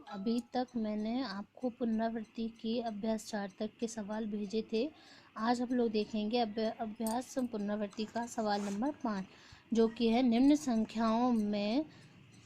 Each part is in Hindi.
अभी तक मैंने आपको पुनरावृत्ति के अभ्यास 4 तक के सवाल भेजे थे। आज हम लोग देखेंगे अभ्यास पुनरावृत्ति का सवाल नंबर 5, जो कि है निम्न संख्याओं में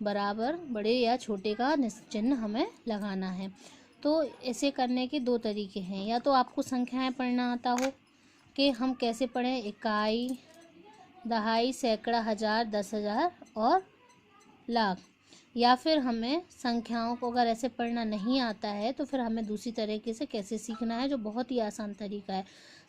बराबर बड़े या छोटे का चिन्ह हमें लगाना है। तो ऐसे करने के दो तरीके हैं, या तो आपको संख्याएं पढ़ना आता हो कि हम कैसे पढ़ें, इकाई, दहाई, सैकड़ा, हजार, 10,000 और लाख, या फिर हमें संख्याओं को अगर ऐसे पढ़ना नहीं आता है तो फिर हमें दूसरी तरीके से कैसे सीखना है, जो बहुत ही आसान तरीका है।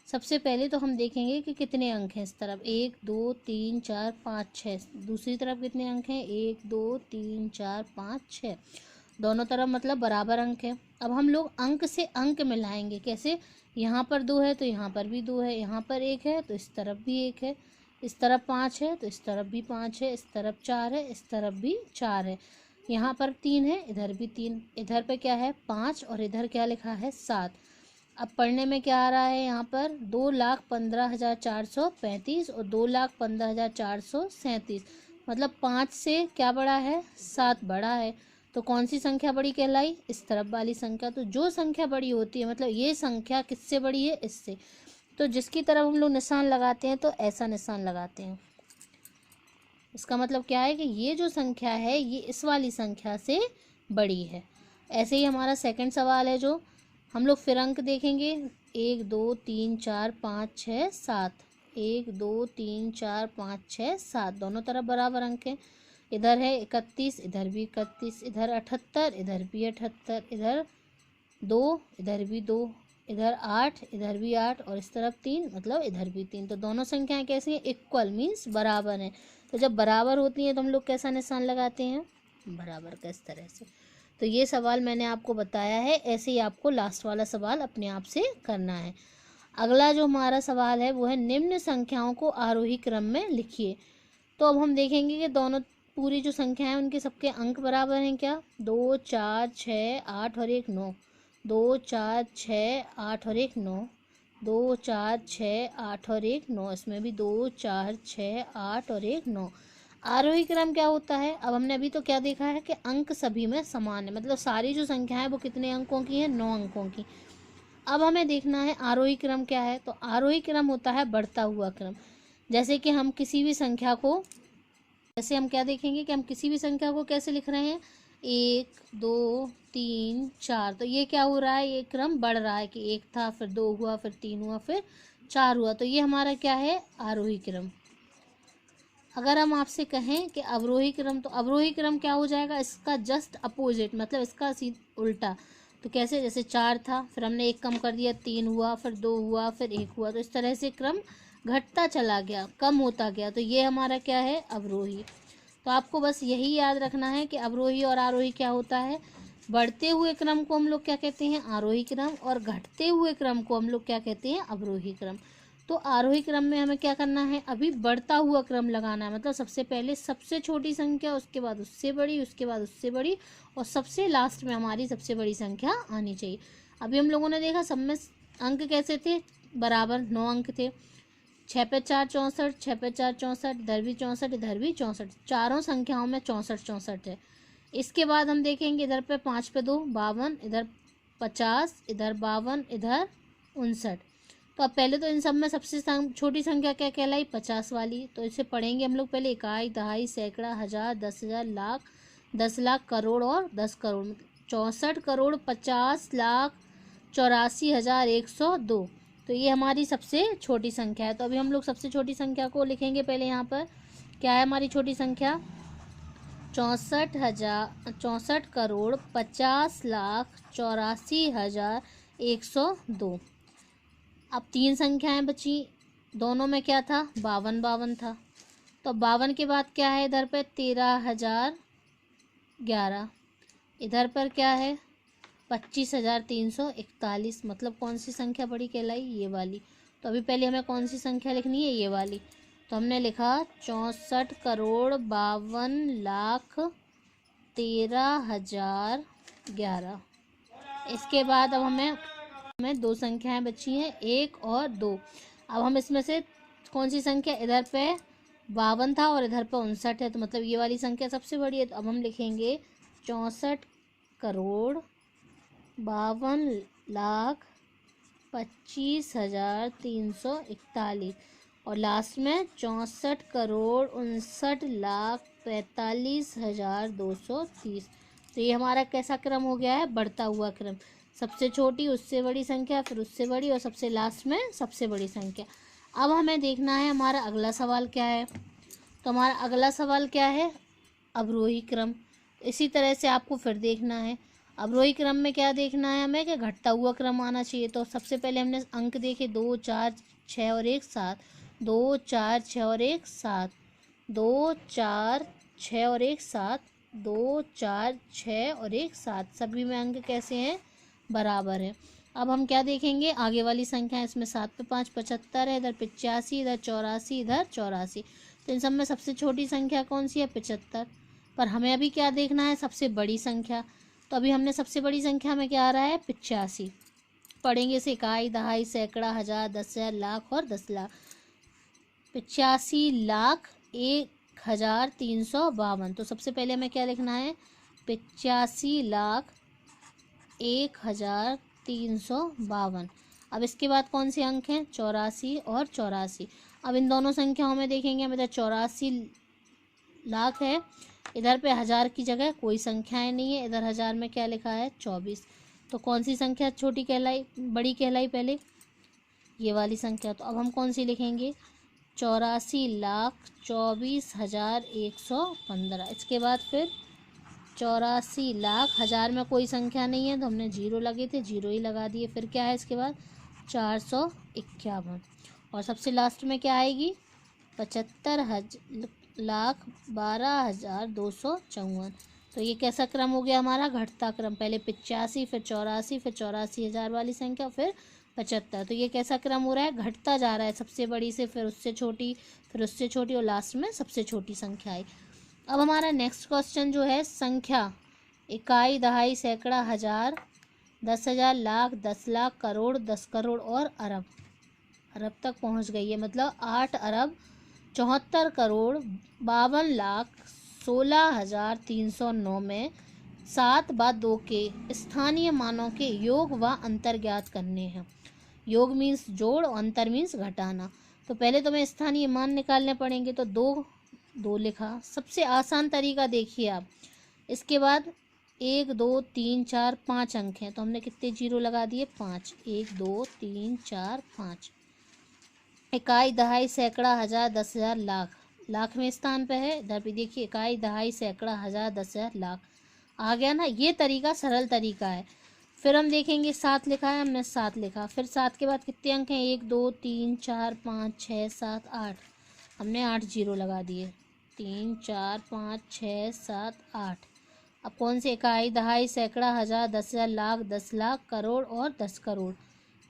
सबसे पहले तो हम देखेंगे कि कितने अंक हैं इस तरफ, 1 2 3 4 5 6। दूसरी तरफ कितने अंक हैं, 1 2 3 4 5 6। दोनों तरफ मतलब बराबर अंक है। अब हम लोग अंक से अंक मिलाएंगे। कैसे, यहाँ पर 2 है तो यहाँ पर भी 2 है, यहाँ पर 1 है तो इस तरफ भी 1 है, इस तरफ 5 है तो इस तरफ भी 5 है, इस तरफ 4 है, इस तरफ भी 4 है, यहाँ पर 3 है, इधर भी 3, इधर पे क्या है 5 और इधर क्या लिखा है 7। अब पढ़ने में क्या आ रहा है, यहाँ पर 2,15,435 और 2,15,437, मतलब 5 से क्या बड़ा है, 7 बड़ा है। तो कौन सी संख्या बड़ी कहलाई, इस तरफ वाली संख्या। तो जो संख्या बड़ी होती है, मतलब ये संख्या किससे बड़ी है, इससे। तो जिसकी तरफ हम लोग निशान लगाते हैं तो ऐसा निशान लगाते हैं। इसका मतलब क्या है कि ये जो संख्या है ये इस वाली संख्या से बड़ी है। ऐसे ही हमारा सेकंड सवाल है, जो हम लोग फिर अंक देखेंगे, 1 2 3 4 5 6 7, 1 2 3 4 5 6 7, दोनों तरफ बराबर अंक हैं। इधर है 31, इधर भी 31, इधर 78, इधर भी 78, इधर 2, इधर भी 2, इधर 8, इधर भी 8 और इस तरफ 3, मतलब इधर भी 3। तो दोनों संख्याएं कैसी हैं, इक्वल, मीन्स बराबर हैं। तो जब बराबर होती हैं तो हम लोग कैसा निशान लगाते हैं, बराबर का, इस तरह से। तो ये सवाल मैंने आपको बताया है, ऐसे ही आपको लास्ट वाला सवाल अपने आप से करना है। अगला जो हमारा सवाल है वो है निम्न संख्याओं को आरोही क्रम में लिखिए। तो अब हम देखेंगे कि दोनों पूरी जो संख्या है उनके सबके अंक बराबर हैं क्या, 2 4 6 8 और 1 9, 2 4 6 8 और 1 9, 2 4 6 8 और 1 9, इसमें भी 2 4 6 8 और 1 9। आरोही क्रम क्या होता है, अब हमने अभी तो क्या देखा है कि अंक सभी में समान है, मतलब सारी जो संख्या है वो कितने अंकों की है, 9 अंकों की। अब हमें देखना है आरोही क्रम क्या है। तो आरोही क्रम होता है बढ़ता हुआ क्रम। जैसे कि हम किसी भी संख्या को, जैसे हम क्या देखेंगे कि हम किसी भी संख्या को कैसे लिख रहे हैं, 1 2 3 4, तो ये क्या हो रहा है, ये क्रम बढ़ रहा है कि 1 था, फिर 2 हुआ, फिर 3 हुआ, फिर 4 हुआ। तो ये हमारा क्या है, आरोही क्रम। अगर हम आपसे कहें कि अवरोही क्रम, तो अवरोही क्रम क्या हो जाएगा, इसका जस्ट अपोजिट, मतलब इसका उल्टा। तो कैसे, जैसे 4 था, फिर हमने 1 कम कर दिया, 3 हुआ, फिर 2 हुआ, फिर 1 हुआ, तो इस तरह से क्रम घटता चला गया, कम होता गया। तो ये हमारा क्या है, अवरोही। तो आपको बस यही याद रखना है कि अवरोही और आरोही क्या होता है। बढ़ते हुए क्रम को हम लोग क्या कहते हैं, आरोही क्रम, और घटते हुए क्रम को हम लोग क्या कहते हैं, अवरोही क्रम। तो आरोही क्रम में हमें क्या करना है, अभी बढ़ता हुआ क्रम लगाना है, मतलब सबसे पहले सबसे छोटी संख्या, उसके बाद उससे बड़ी, उसके बाद उससे बड़ी, और सबसे लास्ट में हमारी सबसे बड़ी संख्या आनी चाहिए। अभी हम लोगों ने देखा सब में अंक कैसे थे, बराबर 9 अंक थे। 6 पे 4 64, 6 पे 4 64, इधर भी 64, इधर भी 64, चारों संख्याओं में 64 64 है। इसके बाद हम देखेंगे इधर पे 5 पे 2 52, इधर 50, इधर 52, इधर 59। तो अब पहले तो इन सब में सबसे छोटी संख्या क्या कहलाई, 50 वाली। तो इसे पढ़ेंगे हम लोग पहले, इकाई, दहाई, सैकड़ा, हजार, 10,000, लाख, 10 लाख, करोड़ और 10 करोड़, 64 करोड़ 50 लाख 84,102। तो ये हमारी सबसे छोटी संख्या है। तो अभी हम लोग सबसे छोटी संख्या को लिखेंगे पहले। यहाँ पर क्या है हमारी छोटी संख्या, 64 करोड़ 50 लाख 84,102। अब 3 संख्याएं बची, दोनों में क्या था, 52 52 था। तो 52 के बाद क्या है, इधर पे 13,011, इधर पर क्या है 25,341, मतलब कौन सी संख्या बड़ी कहलाई, ये वाली। तो अभी पहले हमें कौन सी संख्या लिखनी है, ये वाली। तो हमने लिखा 64 करोड़ 52 लाख 13,011। इसके बाद अब हमें 2 संख्याएं बची हैं, 1 और 2। अब हम इसमें से कौन सी संख्या, इधर पे 52 था और इधर पे 59 है, तो मतलब ये वाली संख्या सबसे बड़ी है। तो अब हम लिखेंगे 64 करोड़ 52,25,341 और लास्ट में 64,59,45,230। तो ये हमारा कैसा क्रम हो गया है? बढ़ता हुआ क्रम। सबसे छोटी, उससे बड़ी संख्या, फिर उससे बड़ी और सबसे लास्ट में सबसे बड़ी संख्या। अब हमें देखना है हमारा अगला सवाल क्या है। तो हमारा अगला सवाल क्या है? अवरोही क्रम। इसी तरह से आपको फिर देखना है अवरोही क्रम में क्या देखना है हमें कि घटता हुआ क्रम आना चाहिए। तो सबसे पहले हमने अंक देखे 2, 4, 6 और 1, 7। 2, 4, 6 और 1, 7। 2, 4, 6 और 1, 7। 2, 4, 6 और 1, 7। सभी में अंक कैसे हैं? बराबर है। अब हम क्या देखेंगे? आगे वाली संख्या, इसमें 7 पे 5 75 है, इधर 85, इधर 84, इधर 84। तो इन सब में सबसे छोटी संख्या कौन सी है? 75। पर हमें अभी क्या देखना है? सबसे बड़ी संख्या। तो अभी हमने सबसे बड़ी संख्या में क्या आ रहा है? 85। पढ़ेंगे इसे इकाई, दहाई, सैकड़ा, हजार, 10,000, लाख और 10 लाख। 85,01,352। तो सबसे पहले हमें क्या लिखना है? 85,01,352। अब इसके बाद कौन से अंक हैं? 84 और 84। अब इन दोनों संख्याओं में देखेंगे, हम इधर 84 लाख है, इधर पे हजार की जगह कोई संख्याएं नहीं है, इधर हजार में क्या लिखा है? 24। तो कौन सी संख्या छोटी कहलाई, बड़ी कहलाई? पहले ये वाली संख्या। तो अब हम कौन सी लिखेंगे? 84,24,115। इसके बाद फिर 84 लाख, हजार में कोई संख्या नहीं है तो हमने जीरो लगे थे, जीरो ही लगा दिए। फिर क्या है इसके बाद? 451। और सबसे लास्ट में क्या आएगी? 75,12,254। तो ये कैसा क्रम हो गया हमारा? घटता क्रम। पहले 85, फिर 84, फिर 84,000 वाली संख्या, फिर 75। तो ये कैसा क्रम हो रहा है? घटता जा रहा है, सबसे बड़ी से फिर उससे छोटी, फिर उससे छोटी और लास्ट में सबसे छोटी संख्या आई। अब हमारा नेक्स्ट क्वेश्चन जो है संख्या, इकाई, दहाई, सैकड़ा, हजार, 10,000, लाख, 10 लाख, करोड़, 10 करोड़ और अरब। अरब तक पहुंच गई है, मतलब 8 अरब 74 करोड़ 52 लाख 16,309 में 7 व 2 के स्थानीय मानों के योग व अंतर ज्ञात करने हैं। योग मीन्स जोड़ और अंतर मीन्स घटाना। तो पहले तो हमें स्थानीय मान निकालने पड़ेंगे। तो 2 लिखा, सबसे आसान तरीका देखिए आप। इसके बाद 1, 2, 3, 4, 5 अंक हैं, तो हमने कितने जीरो लगा दिए? 5। 1, 2, 3, 4, 5। इकाई, दहाई, सैकड़ा, हजार, 10,000, लाख। लाख में स्थान पे है, इधर भी देखिए इकाई, दहाई, सैकड़ा, हजार, 10,000, लाख। आ गया ना? ये तरीका सरल तरीका है। फिर हम देखेंगे 7 लिखा है, हमने 7 लिखा। फिर 7 के बाद कितने अंक हैं? 1, 2, 3, 4, 5, 6, 7, 8। हमने 8 जीरो लगा दिए। 3, 4, 5, 6, 7, 8। अब कौन से? इकाई, दहाई, सैकड़ा, हजार, 10,000, लाख, 10 लाख, करोड़ और 10 करोड़।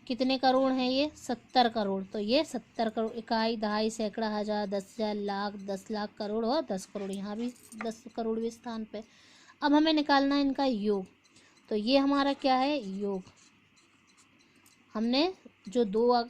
कितने करोड़ हैं ये? 70 करोड़। तो ये 70 करोड़। इकाई, दहाई, सैकड़ा, हजार, 10,000, लाख, 10 लाख, करोड़ और 10 करोड़। यहाँ भी 10 करोड़ भी स्थान पे। अब हमें निकालना है इनका योग। तो ये हमारा क्या है? योग। हमने जो 2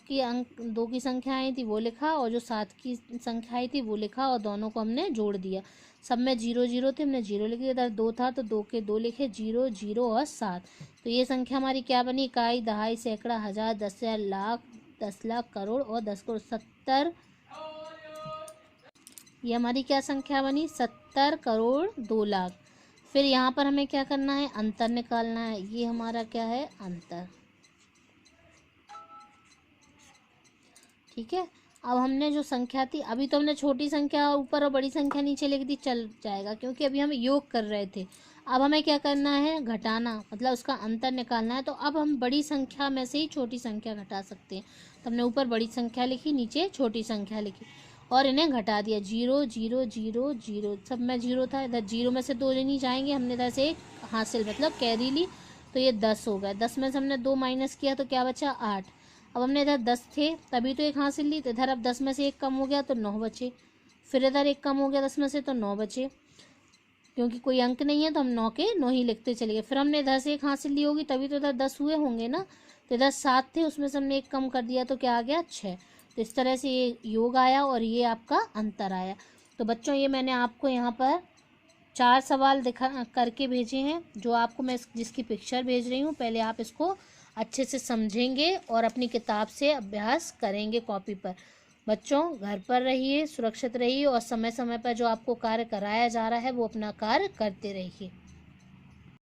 की संख्या आई थी वो लिखा, और जो 7 की संख्या आई थी वो लिखा, और दोनों को हमने जोड़ दिया। सब में 0 0 थे, हमने 0 लिख दिया। इधर 2 था तो 2 के 2 लिखे, 0 0 और 7। तो ये संख्या हमारी क्या बनी? इकाई, दहाई, सैकड़ा, हजार, 10,000, लाख, 10 लाख, करोड़ और 10 करोड़। 70। ये हमारी क्या संख्या बनी? 70 करोड़ 2 लाख। फिर यहाँ पर हमें क्या करना है? अंतर निकालना है। ये हमारा क्या है? अंतर। ठीक है। अब हमने जो संख्या थी, अभी तो हमने छोटी संख्या ऊपर और बड़ी संख्या नीचे लिख दी, चल जाएगा, क्योंकि अभी हम योग कर रहे थे। अब हमें क्या करना है? घटाना, मतलब उसका अंतर निकालना है। तो अब हम बड़ी संख्या में से ही छोटी संख्या घटा सकते हैं। तो हमने ऊपर बड़ी संख्या लिखी, नीचे छोटी संख्या लिखी और इन्हें घटा दिया। 0 0 0 0, सब में 0 था। इधर 0 में से 2 नहीं जाएंगे, हमने इधर से 1 हासिल, मतलब कैरी ली। तो ये 10 हो गए। 10 में से हमने 2 माइनस किया तो क्या बचा? 8। अब हमने इधर 10 थे तभी तो 1 हासिल ली, तो इधर अब 10 में से 1 कम हो गया तो 9 बचे। फिर इधर 1 कम हो गया 10 में से तो 9 बचे, क्योंकि कोई अंक नहीं है तो हम 9 के 9 ही लिखते चले गए। फिर हमने इधर से 1 हासिल ली होगी तभी तो इधर 10 हुए होंगे ना। तो इधर 7 थे, उसमें से हमने 1 कम कर दिया तो क्या आ गया? 6। तो इस तरह से ये योग आया और ये आपका अंतर आया। तो बच्चों ये मैंने आपको यहाँ पर 4 सवाल दिखा करके भेजे हैं, जो आपको मैं जिसकी पिक्चर भेज रही हूँ। पहले आप इसको अच्छे से समझेंगे और अपनी किताब से अभ्यास करेंगे कॉपी पर। बच्चों, घर पर रहिए, सुरक्षित रहिए और समय समय पर जो आपको कार्य कराया जा रहा है वो अपना कार्य करते रहिए।